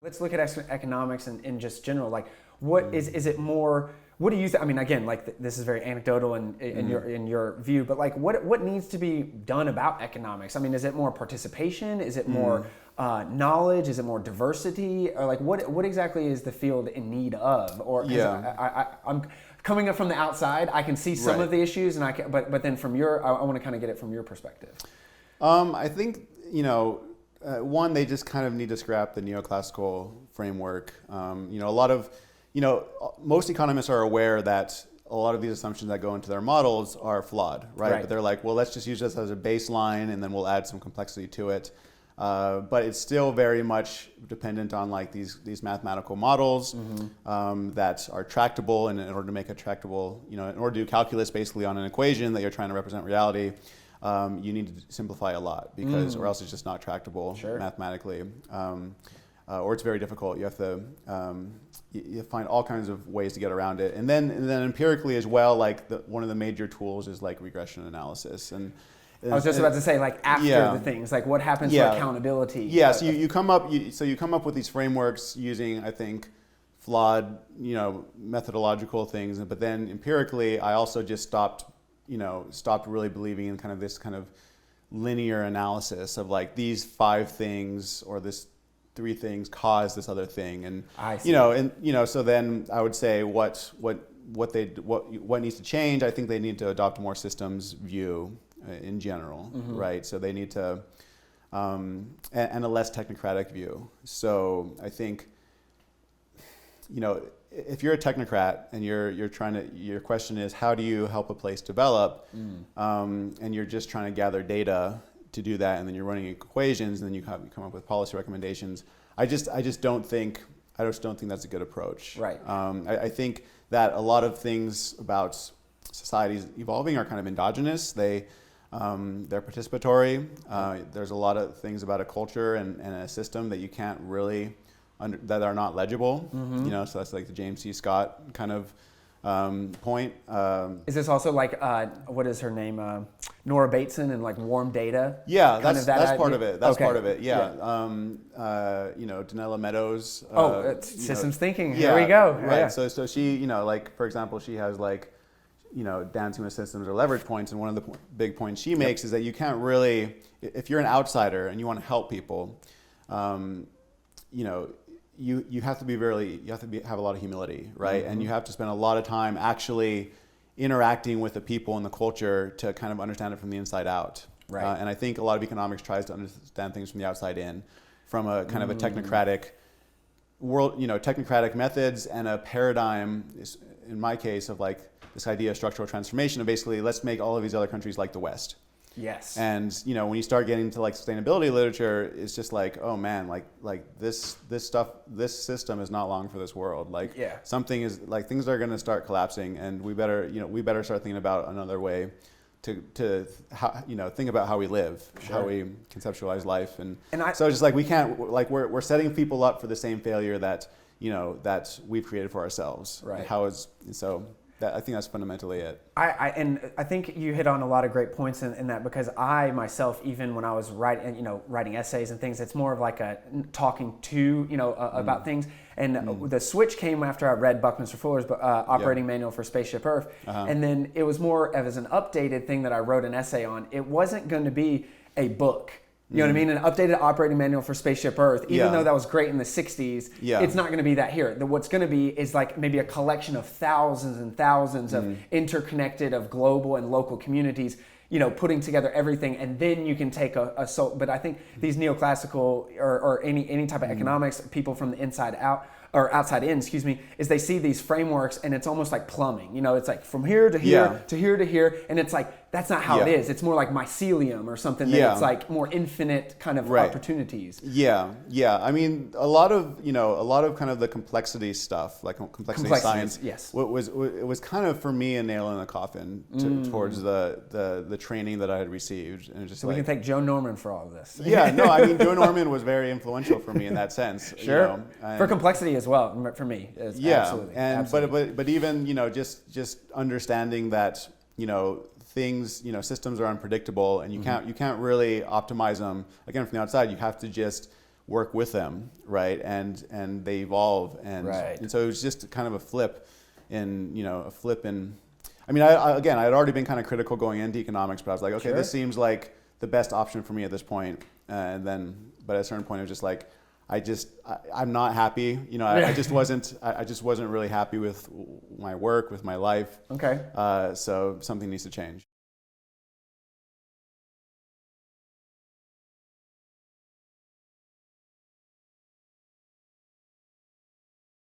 Let's look at economics and just general. Like, what is it more? What do you? I mean, again, like this is very anecdotal in your view, but like, what needs to be done about economics? I mean, is it more participation? Is it more knowledge? Is it more diversity? Or like, what exactly is the field in need of? Or I'm coming up from the outside, I can see some of the issues, and but then from I want to kind of get it from your perspective. I think one, they just kind of need to scrap the neoclassical framework. A lot of, most economists are aware that a lot of these assumptions that go into their models are flawed, right? But they're like, well, let's just use this as a baseline and then we'll add some complexity to it. But it's still very much dependent on like these mathematical models that are tractable, and in order to make it tractable, in order to do calculus basically on an equation that you're trying to represent reality, you need to simplify a lot because, or else it's just not tractable mathematically, or it's very difficult. You have to you find all kinds of ways to get around it, and then empirically as well. Like one of the major tools is like regression analysis, and I was just about to say, like, after the things, like what happens to accountability. Yeah, so you come up with these frameworks using, I think, flawed methodological things, but then empirically, I also just stopped really believing in kind of this kind of linear analysis of like these 5 things or this 3 things cause this other thing, and so then I would say what needs to change. I think they need to adopt a more systems view in general, right? So they need to and a less technocratic view. So I think if you're a technocrat and your question is how do you help a place develop, and you're just trying to gather data to do that, and then you're running equations, and then you come up with policy recommendations. I just don't think that's a good approach. Right. I think that a lot of things about societies evolving are kind of endogenous. They're participatory. There's a lot of things about a culture and a system that you can't really that are not legible, so that's like the James C. Scott kind of point. Is this also like, what is her name? Nora Bateson and like warm data? Yeah, that's part of it. That's part of it, yeah. Donella Meadows. Systems thinking, here we go. Right, yeah. So she, like, for example, she has like, dancing with systems or leverage points, and one of the big points she makes is that you can't really, if you're an outsider and you want to help people, you have to have a lot of humility, right? And you have to spend a lot of time actually interacting with the people and the culture to kind of understand it from the inside out. Right. And I think a lot of economics tries to understand things from the outside in, from a kind of a technocratic world, technocratic methods and a paradigm, in my case, of like this idea of structural transformation of basically let's make all of these other countries like the West. Yes. And when you start getting into like sustainability literature, it's just like, oh man, like this system is not long for this world. Like something is like things are going to start collapsing, and we better start thinking about another way to think about how we live, how we conceptualize life, and so it's just like we can't like we're setting people up for the same failure that we've created for ourselves. Right. I think that's fundamentally it. I think you hit on a lot of great points in that, because I myself, even when I was writing essays and things, it's more of like a talking to, about things. And the switch came after I read Buckminster Fuller's Operating Manual for Spaceship Earth. And then it was more as an updated thing that I wrote an essay on. It wasn't going to be a book. You know what I mean? An updated operating manual for Spaceship Earth, even though that was great in the 60s, it's not going to be that here. What's going to be is like maybe a collection of thousands and thousands of interconnected, of global and local communities, putting together everything, and then you can take but I think these neoclassical or any type of economics, people from the inside out, or outside in, is they see these frameworks and it's almost like plumbing. It's like from here to here to here to here, and it's like that's not how it is. It's more like mycelium or something. That it's like more infinite kind of opportunities. Yeah. I mean, a lot of kind of the complexity stuff, like complexity science. Yes. It was kind of for me a nail in the coffin towards the training that I had received, and just so we can thank Joe Norman for all of this. Yeah. No, I mean Joe Norman was very influential for me in that sense. Sure. For complexity as well, for me. Absolutely. Absolutely. But even just understanding that things, systems are unpredictable, and you can't really optimize them. Again, from the outside, you have to just work with them, right? And they evolve, and so it was just kind of a flip in. I mean, again, I had already been kind of critical going into economics, but I was like, okay, this seems like the best option for me at this point. But at a certain point, it was just like, I'm not happy. I just wasn't really happy with my work, with my life. Okay. So something needs to change.